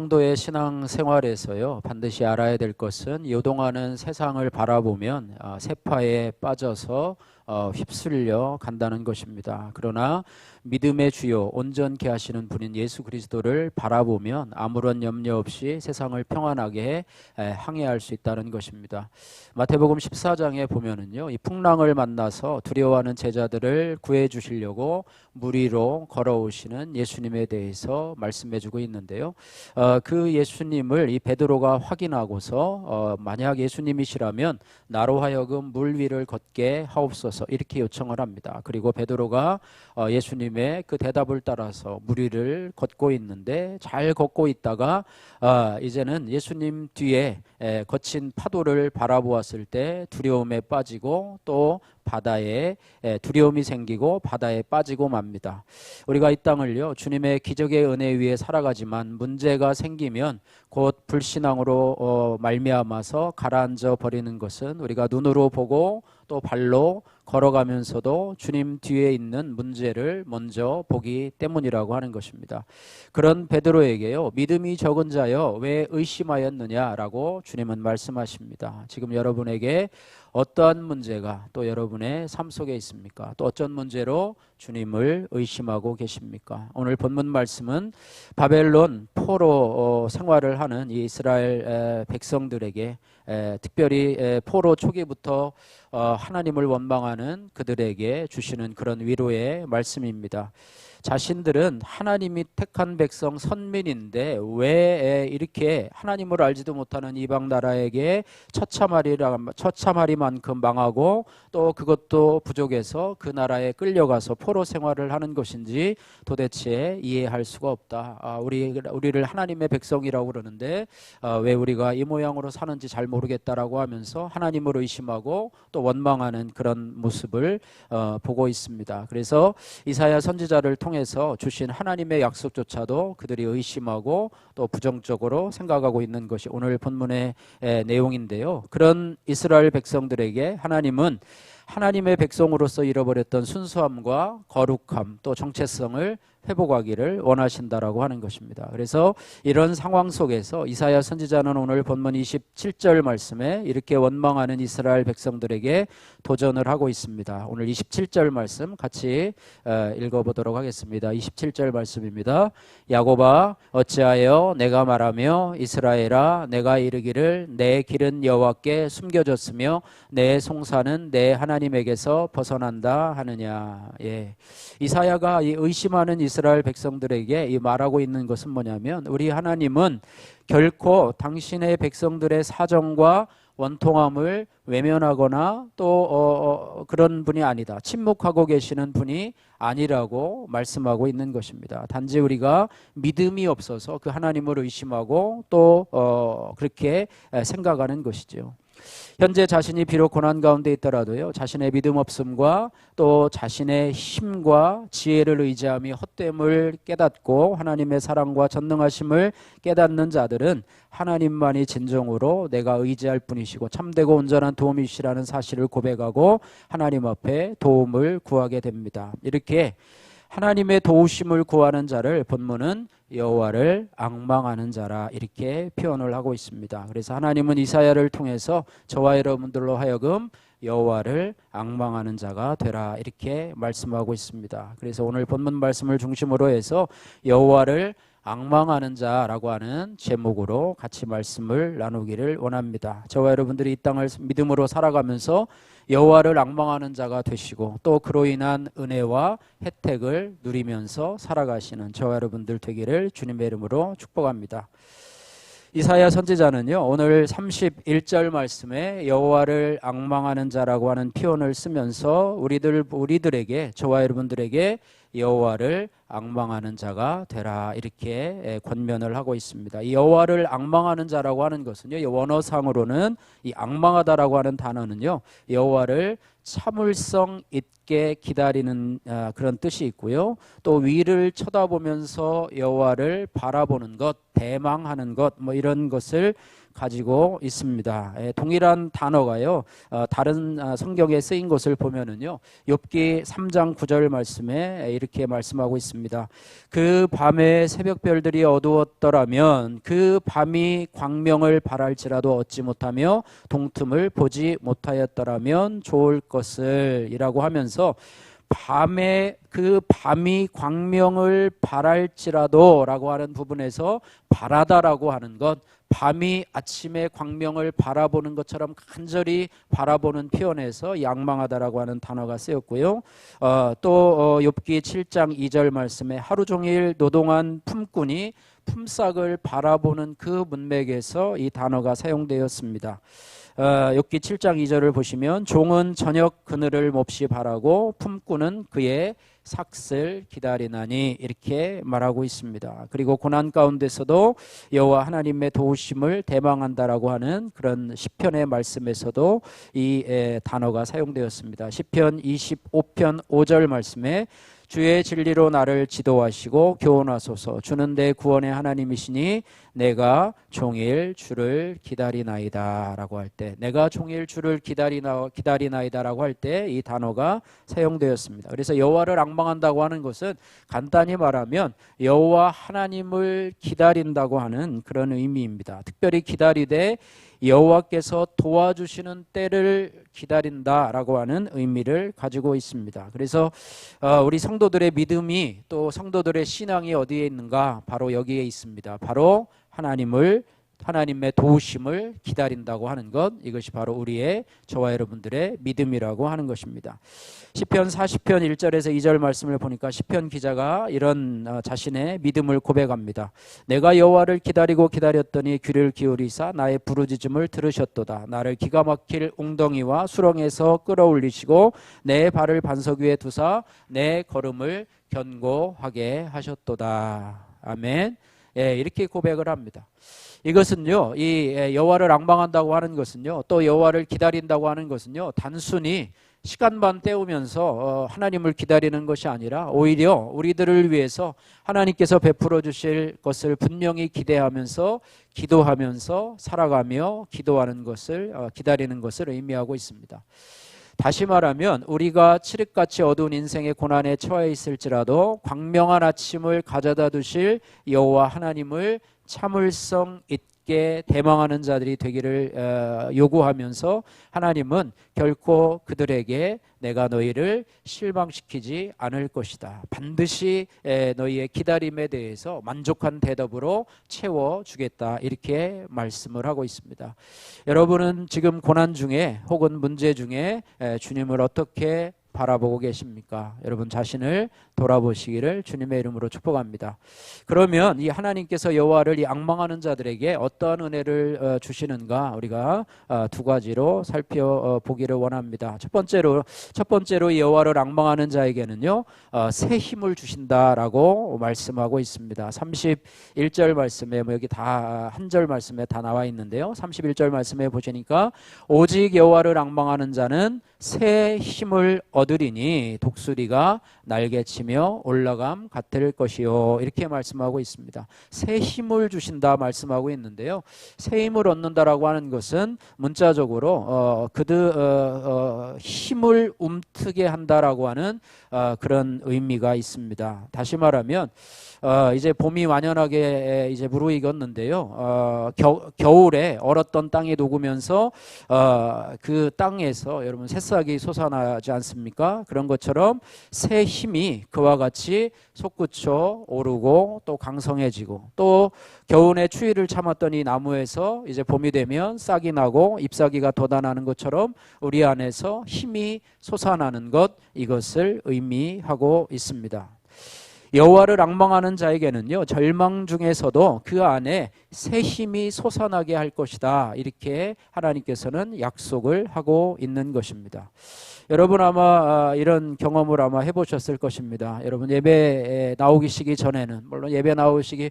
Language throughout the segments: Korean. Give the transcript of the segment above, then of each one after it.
성도의 신앙생활에서요, 반드시 알아야 될 것은 요동하는 세상을 바라보면 세파에 빠져서 휩쓸려 간다는 것입니다. 그러나 믿음의 주요 온전케 하시는 분인 예수 그리스도를 바라보면 아무런 염려 없이 세상을 평안하게 항해할 수 있다는 것입니다. 마태복음 14장에 보면은요, 이 풍랑을 만나서 두려워하는 제자들을 구해 주시려고 물 위로 걸어오시는 예수님에 대해서 말씀해주고 있는데요. 그 예수님을 이 베드로가 확인하고서 만약 예수님이시라면 나로 하여금 물 위를 걷게 하옵소서 이렇게 요청을 합니다. 그리고 베드로가 예수님의 그 대답을 따라서 물 위를 걷고 있는데 잘 걷고 있다가 이제는 예수님 뒤에 거친 파도를 바라보았을 때 두려움에 빠지고 또 바다에 두려움이 생기고 바다에 빠지고 맙니다. 우리가 이 땅을요, 주님의 기적의 은혜 위에 살아가지만 문제가 생기면 곧 불신앙으로 말미암아서 가라앉아 버리는 것은 우리가 눈으로 보고 또 발로 걸어가면서도 주님 뒤에 있는 문제를 먼저 보기 때문이라고 하는 것입니다. 그런 베드로에게요, 믿음이 적은 자여 왜 의심하였느냐라고 주님은 말씀하십니다. 지금 여러분에게 어떠한 문제가 또 여러분의 삶 속에 있습니까? 또 어떤 문제로 주님을 의심하고 계십니까? 오늘 본문 말씀은 바벨론 포로 생활을 하는 이 이스라엘 백성들에게 특별히 포로 초기부터 하나님을 원망하는 그들에게 주시는 그런 위로의 말씀입니다. 자신들은 하나님이 택한 백성 선민인데 왜 이렇게 하나님을 알지도 못하는 이방 나라에게 처참하리만큼 망하고 또 그것도 부족해서 그 나라에 끌려가서 포로 생활을 하는 것인지 도대체 이해할 수가 없다. 우리를 하나님의 백성이라고 그러는데 왜 우리가 이 모양으로 사는지 잘 모르겠다라고 하면서 하나님을 의심하고 또 원망하는 그런 모습을 보고 있습니다. 그래서 이사야 선지자를 통해서 주신 하나님의 약속조차도 그들이 의심하고 또 부정적으로 생각하고 있는 것이 오늘 본문의 내용인데요. 그런 이스라엘 백성들에게 하나님은 하나님의 백성으로서 잃어버렸던 순수함과 거룩함 또 정체성을 회복하기를 원하신다라고 하는 것입니다. 그래서 이런 상황 속에서 이사야 선지자는 오늘 본문 27절 말씀에 이렇게 원망하는 이스라엘 백성들에게 도전을 하고 있습니다. 오늘 27절 말씀 같이 읽어보도록 하겠습니다. 27절 말씀입니다. 야곱아 어찌하여 내가 말하며 이스라엘아 내가 이르기를 내 길은 여호와께 숨겨졌으며 내 송사는 내 하나님에게서 벗어난다 하느냐. 이사야가 이 의심하는 이스라엘 백성들에게 이 말하고 있는 것은 뭐냐면 우리 하나님은 결코 당신의 백성들의 사정과 원통함을 외면하거나 또 그런 분이 아니다. 침묵하고 계시는 분이 아니라고 말씀하고 있는 것입니다. 단지 우리가 믿음이 없어서 그 하나님을 의심하고 또 그렇게 생각하는 것이죠. 현재 자신이 비록 고난 가운데 있더라도요, 자신의 믿음 없음과 또 자신의 힘과 지혜를 의지함이 헛됨을 깨닫고 하나님의 사랑과 전능하심을 깨닫는 자들은 하나님만이 진정으로 내가 의지할 분이시고 참되고 온전한 도움이시라는 사실을 고백하고 하나님 앞에 도움을 구하게 됩니다. 이렇게 하나님의 도우심을 구하는 자를 본문은 여호와를 앙망하는 자라 이렇게 표현을 하고 있습니다. 그래서 하나님은 이사야를 통해서 저와 여러분들로 하여금 여호와를 앙망하는 자가 되라 이렇게 말씀하고 있습니다. 그래서 오늘 본문 말씀을 중심으로 해서 여호와를 앙망하는 자라고 하는 제목으로 같이 말씀을 나누기를 원합니다. 저와 여러분들이 이 땅을 믿음으로 살아가면서 여호와를 앙망하는 자가 되시고 또 그로 인한 은혜와 혜택을 누리면서 살아가시는 저와 여러분들 되기를 주님의 이름으로 축복합니다. 이사야 선지자는요, 오늘 31절 말씀에 여호와를 앙망하는 자라고 하는 표현을 쓰면서 우리들에게 저와 여러분들에게 여호와를 앙망하는 자가 되라 이렇게 권면을 하고 있습니다. 이 여호와를 앙망하는 자라고 하는 것은요, 원어상으로는 이 앙망하다라고 하는 단어는요, 여호와를 참을성 있게 기다리는 그런 뜻이 있고요. 또 위를 쳐다보면서 여호와를 바라보는 것, 대망하는 것, 뭐 이런 것을 가지고 있습니다. 동일한 단어가요, 다른 성경에 쓰인 것을 보면은요, 욥기 3장 9절 말씀에 이렇게 말씀하고 있습니다. 그 밤에 새벽별들이 어두웠더라면 그 밤이 광명을 발할지라도 얻지 못하며 동틈을 보지 못하였더라면 좋을 것을 이라고 하면서 밤에 그 밤이 광명을 발할지라도 라고 하는 부분에서 바라다라고 하는 것, 밤이 아침에 광명을 바라보는 것처럼 간절히 바라보는 표현에서 양망하다라고 하는 단어가 쓰였고요. 또 욥기 7장 2절 말씀에 하루 종일 노동한 품꾼이 품삯을 바라보는 그 문맥에서 이 단어가 사용되었습니다. 욥기 7장 2절을 보시면 종은 저녁 그늘을 몹시 바라고 품꾼은 그의 삭슬 기다리나니 이렇게 말하고 있습니다. 그리고 고난 가운데서도 여호와 하나님의 도우심을 대망한다라고 하는 그런 시편의 말씀에서도 이 단어가 사용되었습니다. 시편 25편 5절 말씀에 주의 진리로 나를 지도하시고 교훈하소서. 주는 내 구원의 하나님이시니 내가 종일 주를 기다리나이다 라고 할 때, 내가 종일 주를 기다리나이다 라고 할 때 이 단어가 사용되었습니다. 그래서 여호와를 앙망한다고 하는 것은 간단히 말하면 여호와 하나님을 기다린다고 하는 그런 의미입니다. 특별히 기다리되 여호와께서 도와주시는 때를 기다린다라고 하는 의미를 가지고 있습니다. 그래서 우리 성도들의 믿음이 또 성도들의 신앙이 어디에 있는가? 바로 여기에 있습니다. 바로 하나님의 도우심을 기다린다고 하는 것, 이것이 바로 우리의 저와 여러분들의 믿음이라고 하는 것입니다. 시편 40편 1절에서 2절 말씀을 보니까 시편 기자가 이런 자신의 믿음을 고백합니다. 내가 여호와를 기다리고 기다렸더니 귀를 기울이사 나의 부르짖음을 들으셨도다. 나를 기가 막힐 웅덩이와 수렁에서 끌어올리시고 내 발을 반석 위에 두사 내 걸음을 견고하게 하셨도다. 아멘. 이렇게 고백을 합니다. 이것은요, 이 여호와를 앙망한다고 하는 것은요, 또 여호와를 기다린다고 하는 것은요, 단순히 시간만 때우면서 하나님을 기다리는 것이 아니라 오히려 우리들을 위해서 하나님께서 베풀어 주실 것을 분명히 기대하면서 기도하면서 살아가며 기도하는 것을 기다리는 것을 의미하고 있습니다. 다시 말하면 우리가 칠흑같이 어두운 인생의 고난에 처해 있을지라도 광명한 아침을 가져다 두실 여호와 하나님을 참을성 있게 대망하는 자들이 되기를 요구하면서 하나님은 결코 그들에게 내가 너희를 실망시키지 않을 것이다. 반드시 너희의 기다림에 대해서 만족한 대답으로 채워주겠다. 이렇게 말씀을 하고 있습니다. 여러분은 지금 고난 중에 혹은 문제 중에 주님을 어떻게 바라보고 계십니까? 여러분 자신을 돌아보시기를 주님의 이름으로 축복합니다. 그러면 이 하나님께서 여호와를 이 앙망하는 자들에게 어떠한 은혜를 주시는가 우리가 두 가지로 살펴보기를 원합니다. 첫 번째로 여호와를 앙망하는 자에게는요 새 힘을 주신다라고 말씀하고 있습니다. 31절 말씀에 여기 다 한 절 말씀에 다 나와 있는데요. 31절 말씀에 보시니까 오직 여호와를 앙망하는 자는 새 힘을 얻으리니 독수리가 날개치며 올라감 같을 것이요. 이렇게 말씀하고 있습니다. 새 힘을 주신다 말씀하고 있는데요. 새 힘을 얻는다라고 하는 것은 문자적으로 힘을 움트게 한다라고 하는 그런 의미가 있습니다. 다시 말하면 이제 봄이 완연하게 이제 무르익었는데요. 겨울에 얼었던 땅이 녹으면서 그 땅에서 여러분 새싹이 솟아나지 않습니까? 그런 것처럼 새 힘이 그와 같이 솟구쳐 오르고 또 강성해지고 또 겨울에 추위를 참았던 이 나무에서 이제 봄이 되면 싹이 나고 잎사귀가 돋아나는 것처럼 우리 안에서 힘이 솟아나는 것, 이것을 의미하고 있습니다. 여호와를 앙망하는 자에게는요 절망 중에서도 그 안에 새 힘이 솟아나게 할 것이다, 이렇게 하나님께서는 약속을 하고 있는 것입니다. 여러분 아마 이런 경험을 아마 해보셨을 것입니다. 여러분 예배 나오시기 전에는 물론 예배 나오시기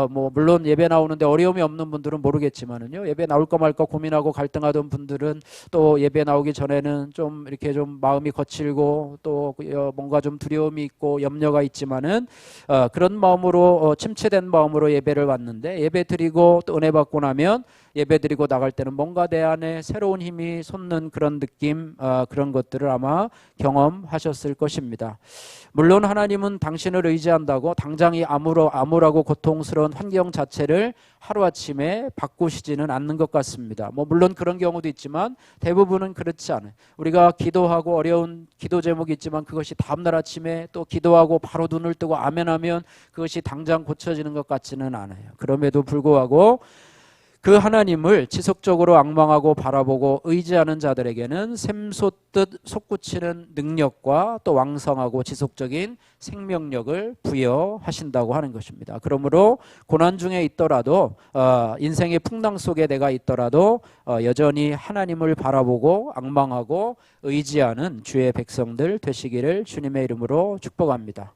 물론 예배 나오는데 어려움이 없는 분들은 모르겠지만은요 예배 나올까 말까 고민하고 갈등하던 분들은 또 예배 나오기 전에는 좀 이렇게 좀 마음이 거칠고 또 뭔가 좀 두려움이 있고 염려가 있지만은 그런 마음으로 침체된 마음으로 예배를 왔는데 예배 드리고 또 은혜 받고 나면 예배드리고 나갈 때는 뭔가 내 안에 새로운 힘이 솟는 그런 느낌, 그런 것들을 아마 경험하셨을 것입니다. 물론 하나님은 당신을 의지한다고 당장 이 암울하고 고통스러운 환경 자체를 하루아침에 바꾸시지는 않는 것 같습니다. 물론 그런 경우도 있지만 대부분은 그렇지 않아요. 우리가 기도하고 어려운 기도 제목이 있지만 그것이 다음날 아침에 또 기도하고 바로 눈을 뜨고 아멘하면 그것이 당장 고쳐지는 것 같지는 않아요. 그럼에도 불구하고 그 하나님을 지속적으로 앙망하고 바라보고 의지하는 자들에게는 샘솟듯 솟구치는 능력과 또 왕성하고 지속적인 생명력을 부여하신다고 하는 것입니다. 그러므로 고난 중에 있더라도 인생의 풍랑 속에 내가 있더라도 여전히 하나님을 바라보고 앙망하고 의지하는 주의 백성들 되시기를 주님의 이름으로 축복합니다.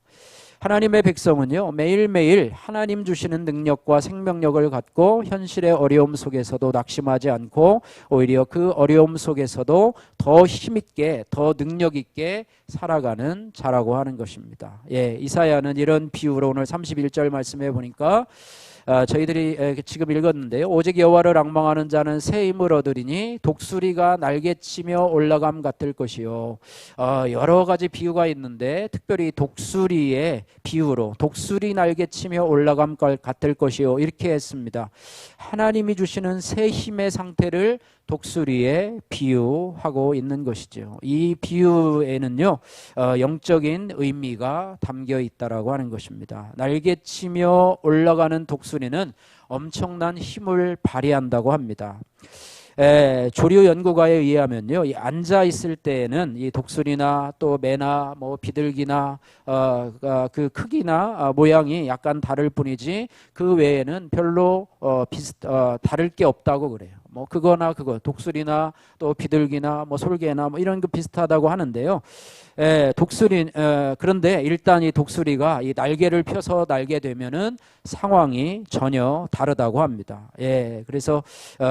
하나님의 백성은요, 매일매일 하나님 주시는 능력과 생명력을 갖고 현실의 어려움 속에서도 낙심하지 않고 오히려 그 어려움 속에서도 더 힘있게, 더 능력있게 살아가는 자라고 하는 것입니다. 이사야는 이런 비유로 오늘 31절 말씀해 보니까 저희들이 지금 읽었는데요. 오직 여호와를 앙망하는 자는 새 힘을 얻으리니 독수리가 날개치며 올라감 같을 것이요. 여러 가지 비유가 있는데 특별히 독수리의 비유로 독수리 날개치며 올라감 같을 것이요 이렇게 했습니다. 하나님이 주시는 새 힘의 상태를 독수리에 비유하고 있는 것이죠. 이 비유에는요 영적인 의미가 담겨 있다라고 하는 것입니다. 날개치며 올라가는 독수리는 엄청난 힘을 발휘한다고 합니다. 조류 연구가에 의하면요, 이 앉아 있을 때에는 이 독수리나 또 매나 비둘기나 그 크기나 모양이 약간 다를 뿐이지 그 외에는 별로 다를 게 없다고 그래요. 그거나 그거 독수리나 또 비둘기나 솔개나 이런 거 비슷하다고 하는데요. 그런데 일단 이 독수리가 이 날개를 펴서 날게 되면은 상황이 전혀 다르다고 합니다. 그래서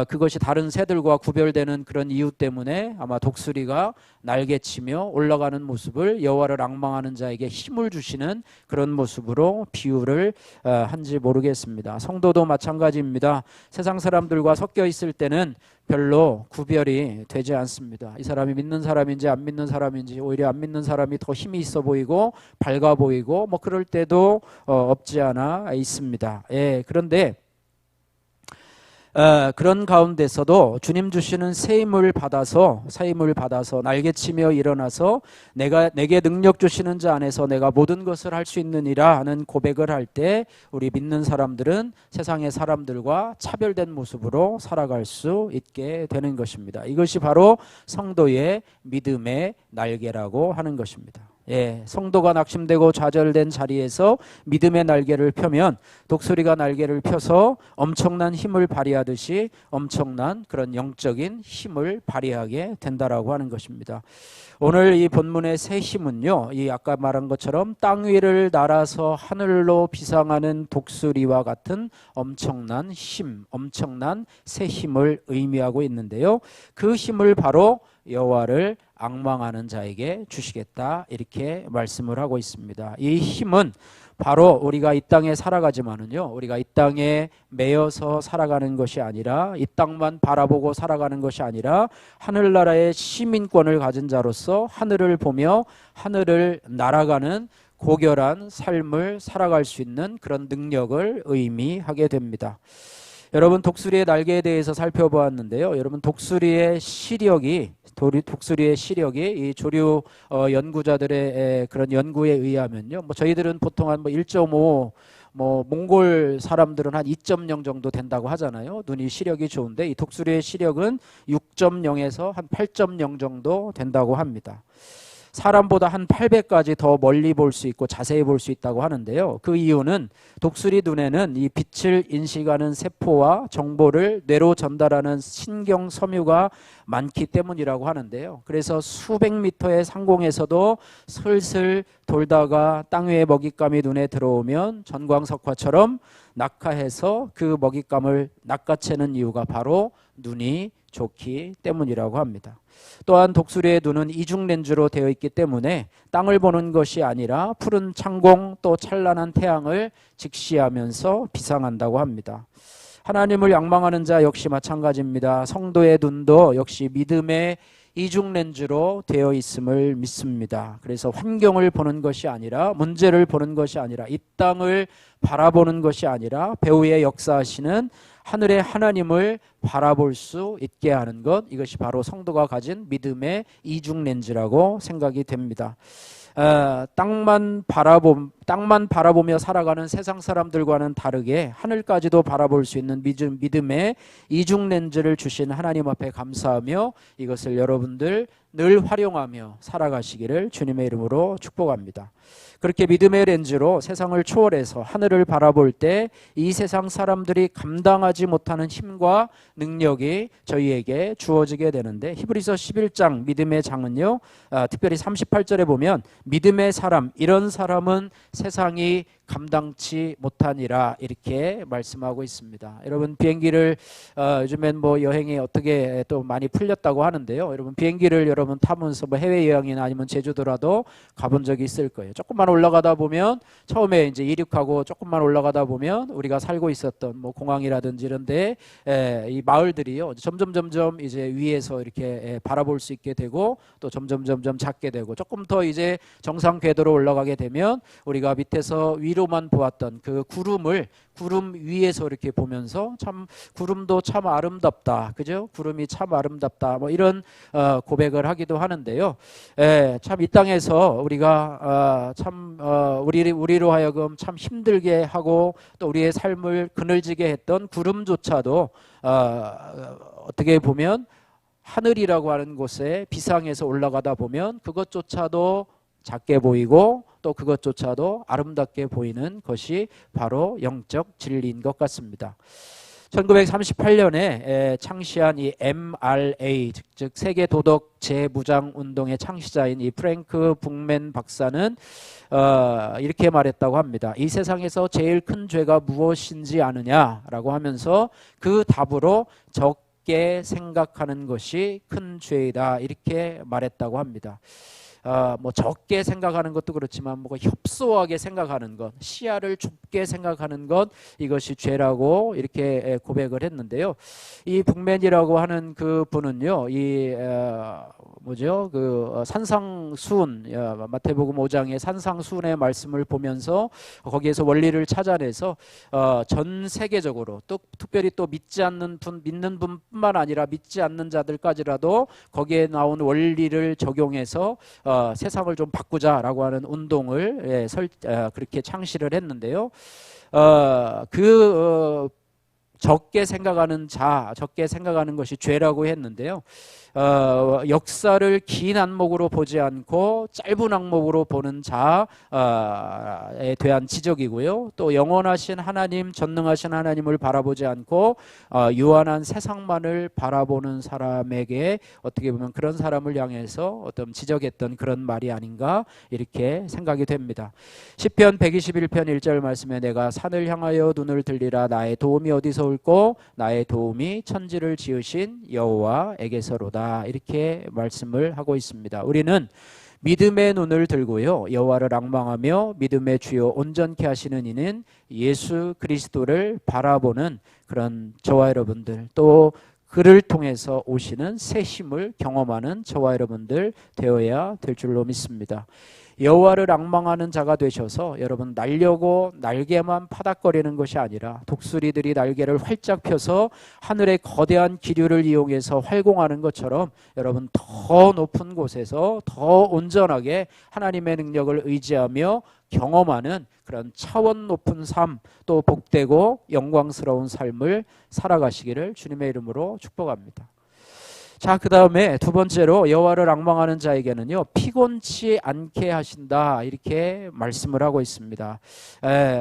그것이 다른 새들과 구별되는 그런 이유 때문에 아마 독수리가 날개치며 올라가는 모습을 여호와를 앙망하는 자에게 힘을 주시는 그런 모습으로 비유를 한지 모르겠습니다. 성도도 마찬가지입니다. 세상 사람들과 섞여 있을 때는 별로 구별이 되지 않습니다. 이 사람이 믿는 사람인지 안 믿는 사람인지 오히려 안 믿는 사람이 더 힘이 있어 보이고 밝아 보이고 그럴 때도 없지 않아 있습니다. 그런데 그런 가운데서도 주님 주시는 새 힘을 받아서 날개치며 일어나서 내게 능력 주시는 자 안에서 내가 모든 것을 할 수 있느니라 하는 고백을 할 때 우리 믿는 사람들은 세상의 사람들과 차별된 모습으로 살아갈 수 있게 되는 것입니다. 이것이 바로 성도의 믿음의 날개라고 하는 것입니다. 성도가 낙심되고 좌절된 자리에서 믿음의 날개를 펴면 독수리가 날개를 펴서 엄청난 힘을 발휘하듯이 엄청난 그런 영적인 힘을 발휘하게 된다라고 하는 것입니다. 오늘 이 본문의 새 힘은요, 이 아까 말한 것처럼 땅 위를 날아서 하늘로 비상하는 독수리와 같은 엄청난 힘, 엄청난 새 힘을 의미하고 있는데요. 그 힘을 바로 여호와를 앙망하는 자에게 주시겠다 이렇게 말씀을 하고 있습니다. 이 힘은 바로 우리가 이 땅에 살아가지만은요, 우리가 이 땅에 매여서 살아가는 것이 아니라 이 땅만 바라보고 살아가는 것이 아니라 하늘나라의 시민권을 가진 자로서 하늘을 보며 하늘을 날아가는 고결한 삶을 살아갈 수 있는 그런 능력을 의미하게 됩니다. 여러분, 독수리의 날개에 대해서 살펴보았는데요. 여러분, 독수리의 시력이 이 조류 연구자들의 그런 연구에 의하면요, 저희들은 보통 한 1.5 몽골 사람들은 한 2.0 정도 된다고 하잖아요. 눈이 시력이 좋은데 이 독수리의 시력은 6.0에서 한 8.0 정도 된다고 합니다. 사람보다 한 8배까지 더 멀리 볼 수 있고 자세히 볼 수 있다고 하는데요. 그 이유는 독수리 눈에는 이 빛을 인식하는 세포와 정보를 뇌로 전달하는 신경 섬유가 많기 때문이라고 하는데요. 그래서 수백 미터의 상공에서도 슬슬 돌다가 땅 위에 먹잇감이 눈에 들어오면 전광석화처럼 낙하해서 그 먹잇감을 낚아채는 이유가 바로 눈이 좋기 때문이라고 합니다. 또한 독수리의 눈은 이중 렌즈로 되어 있기 때문에 땅을 보는 것이 아니라 푸른 창공 또 찬란한 태양을 직시하면서 비상한다고 합니다. 하나님을仰망하는 자 역시 마찬가지입니다. 성도의 눈도 역시 믿음의 이중 렌즈로 되어 있음을 믿습니다. 그래서 환경을 보는 것이 아니라, 문제를 보는 것이 아니라, 이 땅을 바라보는 것이 아니라 배후에 역사하시는 하늘의 하나님을 바라볼 수 있게 하는 것, 이것이 바로 성도가 가진 믿음의 이중 렌즈라고 생각이 됩니다. 땅만 바라보며 살아가는 세상 사람들과는 다르게 하늘까지도 바라볼 수 있는 믿음의 이중 렌즈를 주신 하나님 앞에 감사하며 이것을 여러분들 늘 활용하며 살아가시기를 주님의 이름으로 축복합니다. 그렇게 믿음의 렌즈로 세상을 초월해서 하늘을 바라볼 때 이 세상 사람들이 감당하지 못하는 힘과 능력이 저희에게 주어지게 되는데, 히브리서 11장 믿음의 장은요, 특별히 38절에 보면 믿음의 사람, 이런 사람은 세상이 감당치 못하니라, 이렇게 말씀하고 있습니다. 여러분, 비행기를 요즘엔 뭐 여행이 어떻게 또 많이 풀렸다고 하는데요. 여러분, 비행기를 여러분 타면서 뭐 해외여행이나 아니면 제주도라도 가본 적이 있을 거예요. 조금만 올라가다 보면, 처음에 이제 이륙하고 조금만 올라가다 보면 우리가 살고 있었던 뭐 공항이라든지 이런 데 이 마을들이요, 점점 이제 위에서 이렇게 바라볼 수 있게 되고, 또 점점 작게 되고, 조금 더 이제 정상 궤도로 올라가게 되면 우리가 밑에서 위로만 보았던 그 구름 위에서 이렇게 보면서 참 구름도 참 아름답다, 그죠? 구름이 참 아름답다, 뭐 이런 고백을 하기도 하는데요. 참 이 땅에서 우리가 참 우리로 하여금 참 힘들게 하고 또 우리의 삶을 그늘지게 했던 구름조차도 어떻게 보면 하늘이라고 하는 곳에 비상에서 올라가다 보면 그것조차도 작게 보이고 또 그것조차도 아름답게 보이는 것이 바로 영적 진리인 것 같습니다. 1938년에 창시한 이 MRA, 즉 세계 도덕 재무장 운동의 창시자인 이 프랭크 북맨 박사는 이렇게 말했다고 합니다. 이 세상에서 제일 큰 죄가 무엇인지 아느냐라고 하면서 그 답으로 적게 생각하는 것이 큰 죄이다, 이렇게 말했다고 합니다. 뭐 적게 생각하는 것도 그렇지만 뭐 협소하게 생각하는 것, 시야를 좁게 생각하는 것, 이것이 죄라고 이렇게 고백을 했는데요. 이 북맨이라고 하는 그 분은요, 이 그 산상수훈, 마태복음 5장의 산상수훈의 말씀을 보면서 거기에서 원리를 찾아내서 전 세계적으로 또 특별히 또 믿는 분뿐만 아니라 믿지 않는 자들까지라도 거기에 나온 원리를 적용해서 세상을 좀 바꾸자라고 하는 운동을 그렇게 창시를 했는데요. 적게 생각하는 것이 죄라고 했는데요. 역사를 긴 안목으로 보지 않고 짧은 안목으로 보는 자에 대한 지적이고요. 또 영원하신 하나님, 전능하신 하나님을 바라보지 않고 유한한 세상만을 바라보는 사람에게 어떻게 보면 그런 사람을 향해서 어떤 지적했던 그런 말이 아닌가, 이렇게 생각이 됩니다. 시편 121편 1절 말씀에 내가 산을 향하여 눈을 들리라, 나의 도움이 어디서 올꼬, 나의 도움이 천지를 지으신 여호와에게서로다, 이렇게 말씀을 하고 있습니다. 우리는 믿음의 눈을 들고요, 여호와를 앙망하며 믿음의 주요 온전케 하시는 이는 예수 그리스도를 바라보는 그런 저와 여러분들, 또 그를 통해서 오시는 새 힘을 경험하는 저와 여러분들 되어야 될 줄로 믿습니다. 여호와를 앙망하는 자가 되셔서 여러분 날려고 날개만 파닥거리는 것이 아니라 독수리들이 날개를 활짝 펴서 하늘의 거대한 기류를 이용해서 활공하는 것처럼 여러분 더 높은 곳에서 더 온전하게 하나님의 능력을 의지하며 경험하는 그런 차원 높은 삶, 또 복되고 영광스러운 삶을 살아가시기를 주님의 이름으로 축복합니다. 자, 그 다음에 두 번째로 여호와를 앙망하는 자에게는요, 피곤치 않게 하신다, 이렇게 말씀을 하고 있습니다.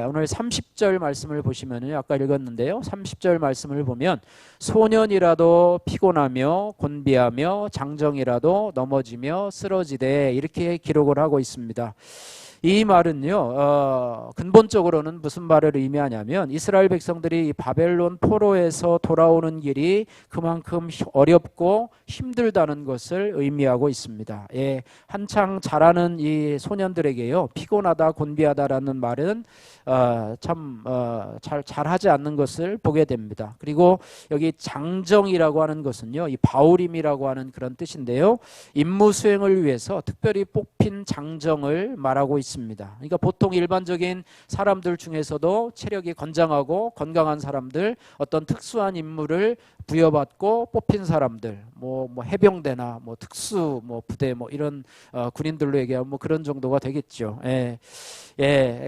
오늘 30절 말씀을 보시면요, 아까 읽었는데요, 30절 말씀을 보면 소년이라도 피곤하며 곤비하며 장정이라도 넘어지며 쓰러지되, 이렇게 기록을 하고 있습니다. 이 말은요, 근본적으로는 무슨 말을 의미하냐면 이스라엘 백성들이 이 바벨론 포로에서 돌아오는 길이 그만큼 어렵고 힘들다는 것을 의미하고 있습니다. 예, 한창 자라는 이 소년들에게요, 피곤하다, 곤비하다라는 말은 잘하지 않는 것을 보게 됩니다. 그리고 여기 장정이라고 하는 것은요, 이 바울임이라고 하는 그런 뜻인데요, 임무 수행을 위해서 특별히 뽑힌 장정을 말하고 있습니다. 그러니까 보통 일반적인 사람들 중에서도 체력이 건장하고 건강한 사람들, 어떤 특수한 임무를 부여받고 뽑힌 사람들, 뭐 해병대나 뭐 특수 뭐 부대 뭐 이런 군인들로 얘기하면 뭐 그런 정도가 되겠죠.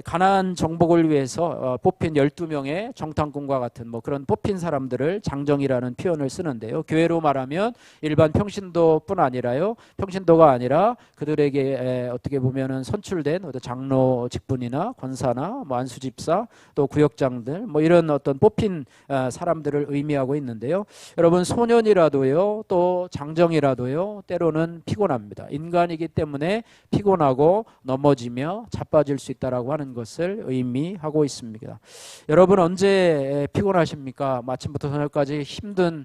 가나안 정복을 위해서 뽑힌 12명의 정탐꾼과 같은 뭐 그런 뽑힌 사람들을 장정이라는 표현을 쓰는데요. 교회로 말하면 일반 평신도뿐 아니라요, 평신도가 아니라 그들에게 어떻게 보면은 선출된 어떤 장로 직분이나 권사나 뭐 안수집사 또 구역장들 뭐 이런 어떤 뽑힌 사람들을 의미하고 있는데요. 여러분, 소년이라도요, 또 장정이라도요, 때로는 피곤합니다. 인간이기 때문에 피곤하고 넘어지며 자빠질 수 있다라고 하는 것을 의미하고 있습니다. 여러분, 언제 피곤하십니까? 아침부터 저녁까지 힘든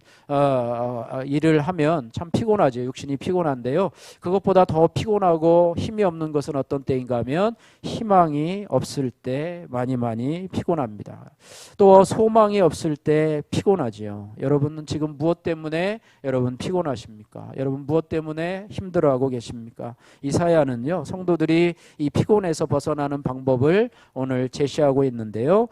일을 하면 참 피곤하죠. 육신이 피곤한데요, 그것보다 더 피곤하고 힘이 없는 것은 어떤 때인가 하면 희망이 없을 때 많이 피곤합니다. 또 소망이 없을 때 피곤하지요. 여러분은 지금 무엇 때문에 여러분 피곤하십니까? 여러분 무엇 때문에 힘들어하고 계십니까? 이사야는요, 성도들이 이 피곤에서 벗어나는 방법을 오늘 제시하고 있는데요,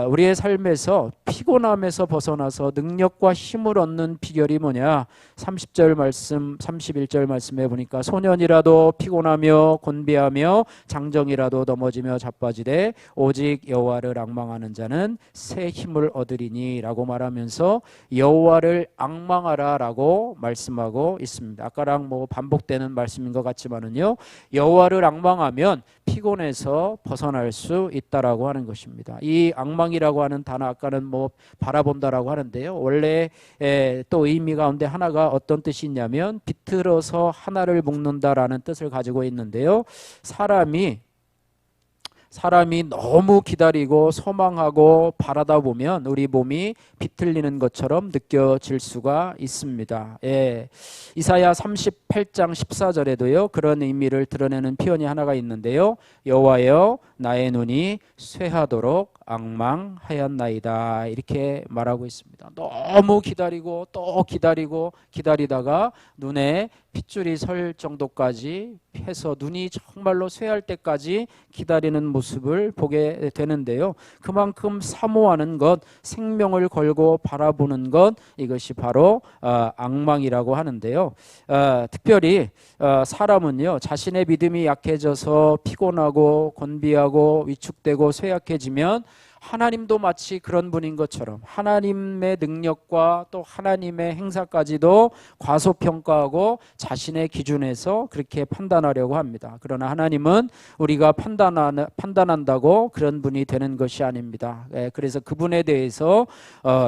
우리의 삶에서 피곤함에서 벗어나서 능력과 힘을 얻는 비결이 뭐냐? 30절 말씀, 31절 말씀에 보니까 소년이라도 피곤하며 곤비하며 장정이라도 넘어지며 자빠지되 오직 여호와를 앙망하는 자는 새 힘을 얻으리니 라고 말하면서 여호와를 앙망하라 라고 말씀하고 있습니다. 아까랑 뭐 반복되는 말씀인 것 같지만은요, 여호와를 앙망하면 피곤해서 벗어날 수 있다라고 하는 것입니다. 이 앙망이라고 하는 단어, 아까는 뭐 바라본다라고 하는데요, 원래 또 의미 가운데 하나가 어떤 뜻이 있냐면 비틀어서 하나를 묶는다라는 뜻을 가지고 있는데요, 사람이 너무 기다리고 소망하고 바라다 보면 우리 몸이 비틀리는 것처럼 느껴질 수가 있습니다. 이사야 38장 14절에도요, 그런 의미를 드러내는 표현이 하나가 있는데요, 여호와여 나의 눈이 쇠하도록 앙망하였나이다, 이렇게 말하고 있습니다. 너무 기다리고 또 기다리다가 눈에 핏줄이 설 정도까지 해서 눈이 정말로 쇠할 때까지 기다리는 모습을 보게 되는데요, 그만큼 사모하는 것, 생명을 걸고 바라보는 것, 이것이 바로 앙망이라고 하는데요, 특별히 사람은요, 자신의 믿음이 약해져서 피곤하고 곤비하고 위축되고 쇠약해지면 하나님도 마치 그런 분인 것처럼 하나님의 능력과 또 하나님의 행사까지도 과소평가하고 자신의 기준에서 그렇게 판단하려고 합니다. 그러나 하나님은 우리가 판단한다고 그런 분이 되는 것이 아닙니다. 그래서 그분에 대해서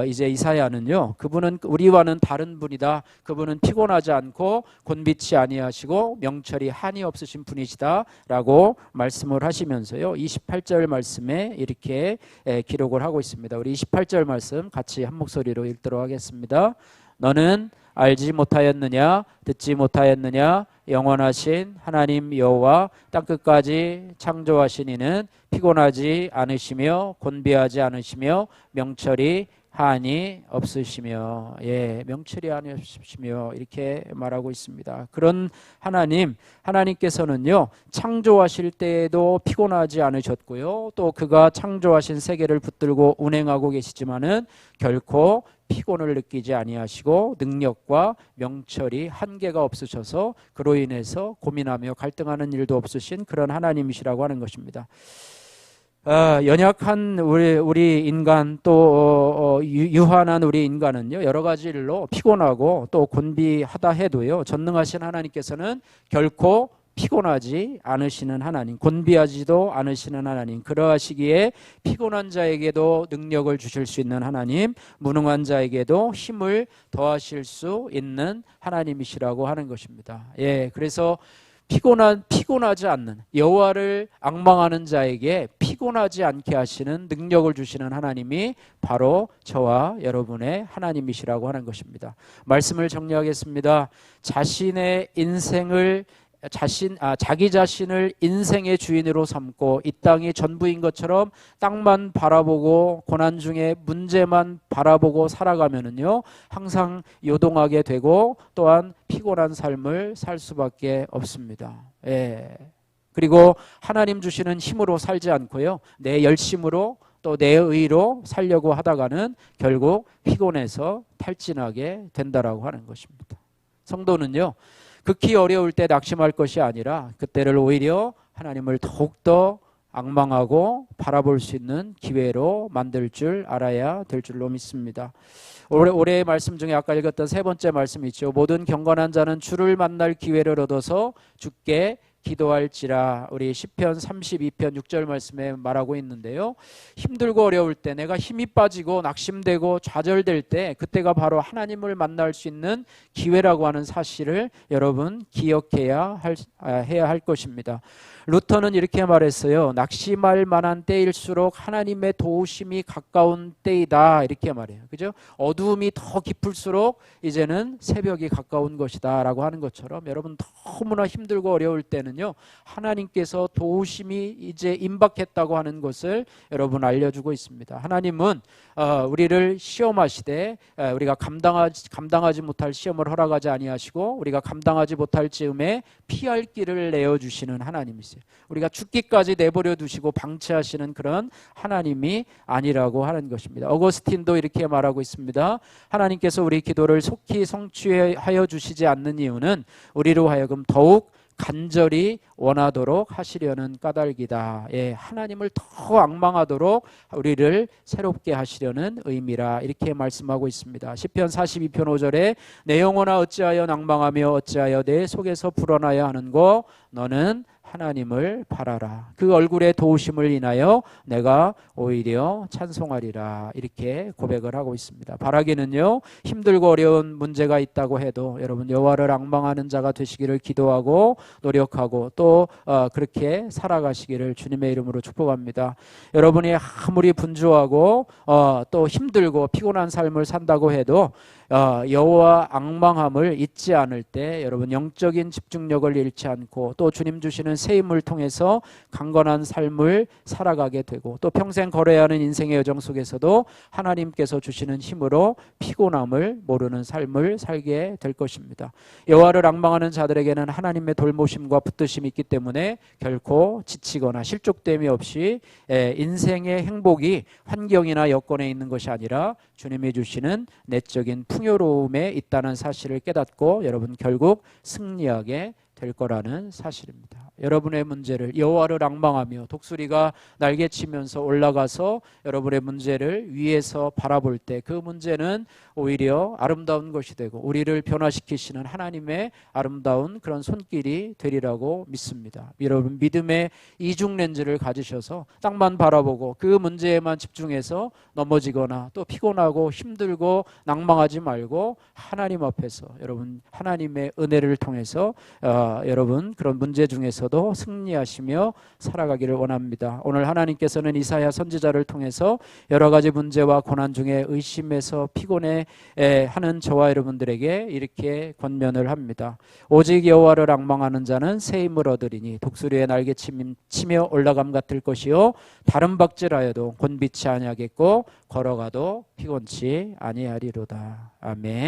이제 이사야는요, 그분은 우리와는 다른 분이다. 그분은 피곤하지 않고 곤비치 아니하시고 명철이 한이 없으신 분이시다 라고 말씀을 하시면서요, 28절 말씀에 이렇게 기록을 하고 있습니다. 우리 28절 말씀 같이 한 목소리로 읽도록 하겠습니다. 너는 알지 못하였느냐? 듣지 못하였느냐? 영원하신 하나님 여호와 땅끝까지 창조하신 이는 피곤하지 않으시며 곤비하지 않으시며 명철이 한이 없으시며, 명철이 한이 없으시며 이렇게 말하고 있습니다. 그런 하나님께서는요, 창조하실 때에도 피곤하지 않으셨고요, 또 그가 창조하신 세계를 붙들고 운행하고 계시지만은 결코 피곤을 느끼지 아니하시고 능력과 명철이 한계가 없으셔서 그로 인해서 고민하며 갈등하는 일도 없으신 그런 하나님이시라고 하는 것입니다. 연약한 우리 인간, 또 유한한 우리 인간은요, 여러 가지 일로 피곤하고 또 곤비하다 해도요, 전능하신 하나님께서는 결코 피곤하지 않으시는 하나님, 곤비하지도 않으시는 하나님, 그러하시기에 피곤한 자에게도 능력을 주실 수 있는 하나님, 무능한 자에게도 힘을 더하실 수 있는 하나님이시라고 하는 것입니다. 그래서 피곤하지 않는, 여호와를 앙망하는 자에게 피곤하지 않게 하시는 능력을 주시는 하나님이 바로 저와 여러분의 하나님이시라고 하는 것입니다. 말씀을 정리하겠습니다. 자신의 인생을 자기 자신을 인생의 주인으로 삼고 이 땅이 전부인 것처럼 땅만 바라보고 고난 중에 문제만 바라보고 살아가면은요, 항상 요동하게 되고 또한 피곤한 삶을 살 수밖에 없습니다. 예. 그리고 하나님 주시는 힘으로 살지 않고요, 내 열심으로 또 내 의로 살려고 하다가는 결국 피곤해서 탈진하게 된다라고 하는 것입니다. 성도는요, 극히 어려울 때 낙심할 것이 아니라 그때를 오히려 하나님을 더욱더 앙망하고 바라볼 수 있는 기회로 만들 줄 알아야 될 줄로 믿습니다. 올해의 말씀 중에 아까 읽었던 세 번째 말씀이 있죠. 모든 경건한 자는 주를 만날 기회를 얻어서 주께 기도할지라. 우리 시편 32편 6절 말씀에 말하고 있는데요, 힘들고 어려울 때, 내가 힘이 빠지고 낙심되고 좌절될 때, 그때가 바로 하나님을 만날 수 있는 기회라고 하는 사실을 여러분 기억해야 해야 할 것입니다. 루터는 이렇게 말했어요. 낙심할 만한 때일수록 하나님의 도우심이 가까운 때이다, 이렇게 말해요. 그죠? 어두움이 더 깊을수록 이제는 새벽이 가까운 것이다 라고 하는 것처럼, 여러분 너무나 힘들고 어려울 때는요, 하나님께서 도우심이 이제 임박했다고 하는 것을 여러분 알려주고 있습니다. 하나님은 우리를 시험하시되 우리가 감당하지 못할 시험을 허락하지 아니하시고 우리가 감당하지 못할 즈음에 피할 길을 내어주시는 하나님이세요. 우리가 죽기까지 내버려 두시고 방치하시는 그런 하나님이 아니라고 하는 것입니다. 어거스틴도 이렇게 말하고 있습니다. 하나님께서 우리 기도를 속히 성취하여 주시지 않는 이유는 우리로 하여금 더욱 간절히 원하도록 하시려는 까닭이다. 예, 하나님을 더 앙망하도록 우리를 새롭게 하시려는 의미라, 이렇게 말씀하고 있습니다. 시편 42편 5절에 내 영혼아 어찌하여 낭망하며 어찌하여 내 속에서 불어나야 하는고 너는 하나님을 바라라. 그 얼굴의 도우심을 인하여 내가 오히려 찬송하리라, 이렇게 고백을 하고 있습니다. 바라기는요, 힘들고 어려운 문제가 있다고 해도 여러분 여호와를 앙망하는 자가 되시기를 기도하고 노력하고 또 그렇게 살아가시기를 주님의 이름으로 축복합니다. 여러분이 아무리 분주하고 또 힘들고 피곤한 삶을 산다고 해도 여호와 앙망함을 잊지 않을 때 여러분 영적인 집중력을 잃지 않고 또 주님 주시는 새 힘을 통해서 강건한 삶을 살아가게 되고 또 평생 걸어야 하는 인생의 여정 속에서도 하나님께서 주시는 힘으로 피곤함을 모르는 삶을 살게 될 것입니다. 여호와를 앙망하는 자들에게는 하나님의 돌보심과 붙드심이 있기 때문에 결코 지치거나 실족됨이 없이 인생의 행복이 환경이나 여건에 있는 것이 아니라 주님이 주시는 내적인 풍요로움에 있다는 사실을 깨닫고 여러분 결국 승리하게 될 거라는 사실입니다. 여러분의 문제를 여호와를 앙망하며 독수리가 날개치면서 올라가서 여러분의 문제를 위에서 바라볼 때 그 문제는 오히려 아름다운 것이 되고 우리를 변화시키시는 하나님의 아름다운 그런 손길이 되리라고 믿습니다. 여러분 믿음의 이중 렌즈를 가지셔서 땅만 바라보고 그 문제에만 집중해서 넘어지거나 또 피곤하고 힘들고 낭망하지 말고 하나님 앞에서 여러분 하나님의 은혜를 통해서 여러분 그런 문제 중에서도 승리하시며 살아가기를 원합니다. 오늘 하나님께서는 이사야 선지자를 통해서 여러 가지 문제와 고난 중에 의심해서 피곤해 하는 저와 여러분들에게 이렇게 권면을 합니다. 오직 여호와를 앙망하는 자는 새 힘을 얻으리니 독수리의 날개치며 올라감 같을 것이요 다른 박질하여도 곤비치 아니하겠고 걸어가도 피곤치 아니하리로다. 아멘.